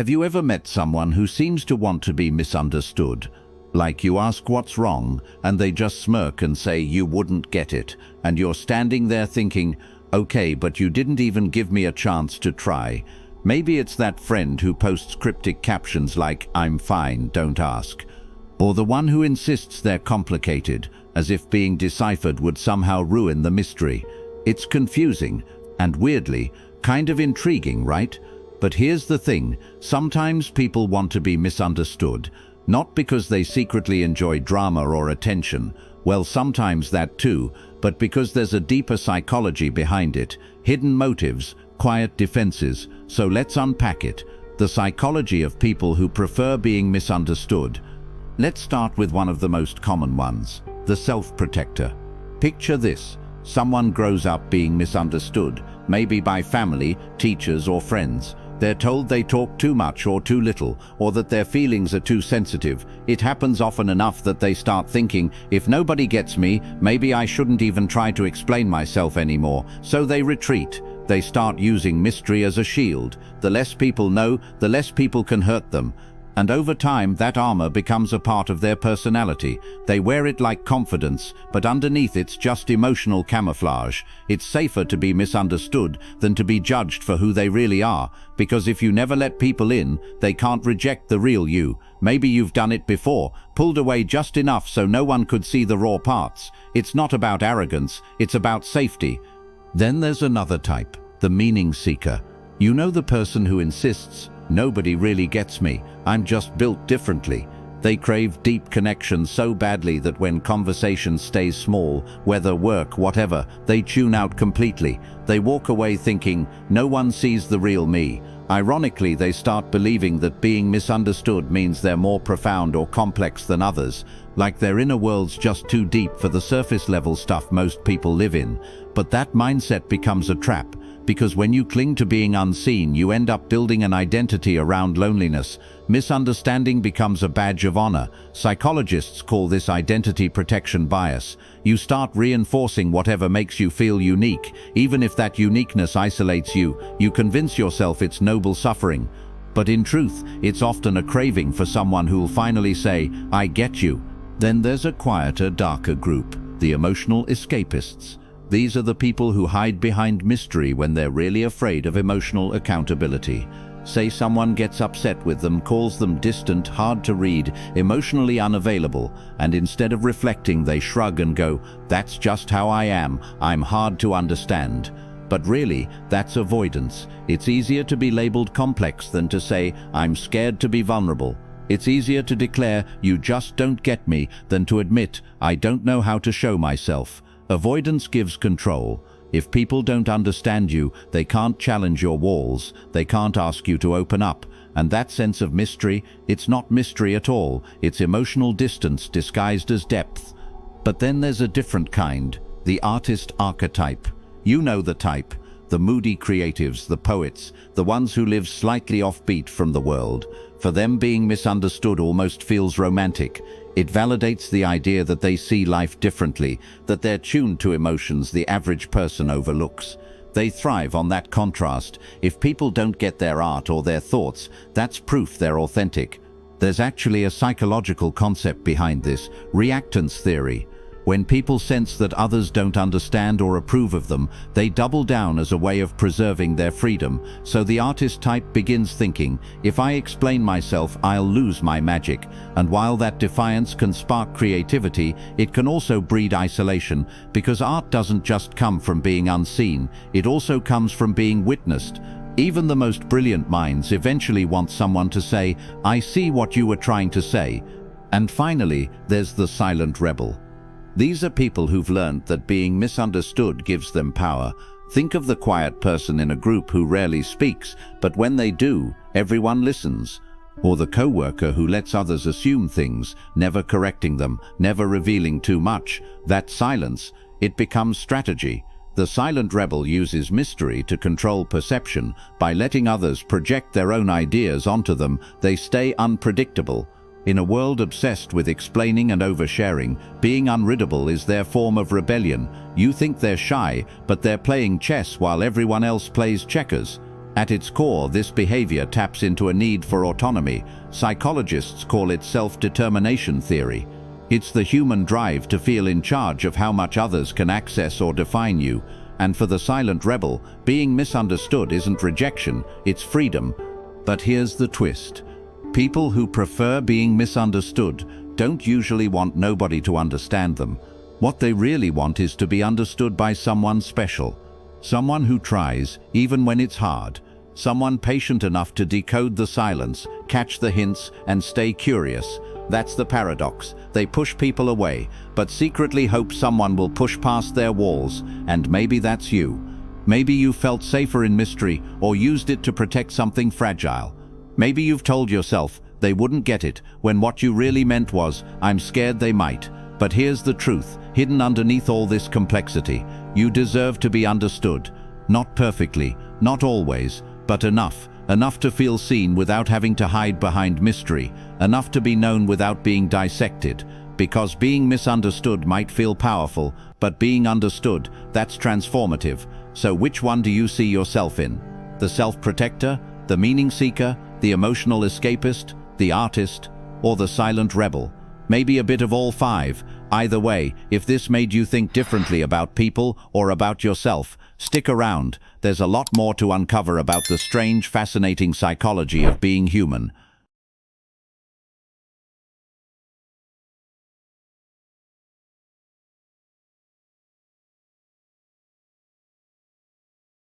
Have you ever met someone who seems to want to be misunderstood? Like you ask what's wrong, and they just smirk and say you wouldn't get it, and you're standing there thinking, okay, but you didn't even give me a chance to try. Maybe it's that friend who posts cryptic captions like, I'm fine, don't ask. Or the one who insists they're complicated, as if being deciphered would somehow ruin the mystery. It's confusing, and weirdly, kind of intriguing, right? But here's the thing, sometimes people want to be misunderstood, not because they secretly enjoy drama or attention, well, sometimes that too, but because there's a deeper psychology behind it, hidden motives, quiet defenses. So let's unpack it, the psychology of people who prefer being misunderstood. Let's start with one of the most common ones, the self-protector. Picture this, someone grows up being misunderstood, maybe by family, teachers, or friends. They're told they talk too much or too little, or that their feelings are too sensitive. It happens often enough that they start thinking, if nobody gets me, maybe I shouldn't even try to explain myself anymore. So they retreat. They start using mystery as a shield. The less people know, the less people can hurt them. And over time, that armor becomes a part of their personality. They wear it like confidence, but underneath it's just emotional camouflage. It's safer to be misunderstood than to be judged for who they really are, because if you never let people in, they can't reject the real you. Maybe you've done it before, pulled away just enough so no one could see the raw parts. It's not about arrogance, it's about safety. Then there's another type, the meaning seeker. You know, the person who insists, nobody really gets me, I'm just built differently. They crave deep connection so badly that when conversation stays small, whether work, whatever, they tune out completely. They walk away thinking, no one sees the real me. Ironically, they start believing that being misunderstood means they're more profound or complex than others, like their inner world's just too deep for the surface-level stuff most people live in. But that mindset becomes a trap, because when you cling to being unseen, you end up building an identity around loneliness. Misunderstanding becomes a badge of honor. Psychologists call this identity protection bias. You start reinforcing whatever makes you feel unique. Even if that uniqueness isolates you, you convince yourself it's noble suffering. But in truth, it's often a craving for someone who'll finally say, I get you. Then there's a quieter, darker group, the emotional escapists. These are the people who hide behind mystery when they're really afraid of emotional accountability. Say someone gets upset with them, calls them distant, hard to read, emotionally unavailable, and instead of reflecting, they shrug and go, that's just how I am, I'm hard to understand. But really, that's avoidance. It's easier to be labeled complex than to say, I'm scared to be vulnerable. It's easier to declare, you just don't get me, than to admit, I don't know how to show myself. Avoidance gives control. If people don't understand you, they can't challenge your walls, they can't ask you to open up. And that sense of mystery, it's not mystery at all, it's emotional distance disguised as depth. But then there's a different kind, the artist archetype. You know the type, the moody creatives, the poets, the ones who live slightly offbeat from the world. For them, being misunderstood almost feels romantic. It validates the idea that they see life differently, that they're tuned to emotions the average person overlooks. They thrive on that contrast. If people don't get their art or their thoughts, that's proof they're authentic. There's actually a psychological concept behind this, reactance theory. When people sense that others don't understand or approve of them, they double down as a way of preserving their freedom. So the artist type begins thinking, if I explain myself, I'll lose my magic. And while that defiance can spark creativity, it can also breed isolation, because art doesn't just come from being unseen, it also comes from being witnessed. Even the most brilliant minds eventually want someone to say, I see what you were trying to say. And finally, there's the silent rebel. These are people who've learned that being misunderstood gives them power. Think of the quiet person in a group who rarely speaks, but when they do, everyone listens. Or the coworker who lets others assume things, never correcting them, never revealing too much. That silence, it becomes strategy. The silent rebel uses mystery to control perception. By letting others project their own ideas onto them, they stay unpredictable. In a world obsessed with explaining and oversharing, being unreadable is their form of rebellion. You think they're shy, but they're playing chess while everyone else plays checkers. At its core, this behavior taps into a need for autonomy. Psychologists call it self-determination theory. It's the human drive to feel in charge of how much others can access or define you. And for the silent rebel, being misunderstood isn't rejection, it's freedom. But here's the twist. People who prefer being misunderstood don't usually want nobody to understand them. What they really want is to be understood by someone special. Someone who tries, even when it's hard. Someone patient enough to decode the silence, catch the hints, and stay curious. That's the paradox. They push people away, but secretly hope someone will push past their walls, and maybe that's you. Maybe you felt safer in mystery or used it to protect something fragile. Maybe you've told yourself they wouldn't get it when what you really meant was, I'm scared they might. But here's the truth, hidden underneath all this complexity. You deserve to be understood. Not perfectly, not always, but enough. Enough to feel seen without having to hide behind mystery. Enough to be known without being dissected. Because being misunderstood might feel powerful, but being understood, that's transformative. So which one do you see yourself in? The self-protector, the meaning seeker, the emotional escapist, the artist, or the silent rebel? Maybe a bit of all five. Either way, if this made you think differently about people or about yourself, stick around. There's a lot more to uncover about the strange, fascinating psychology of being human.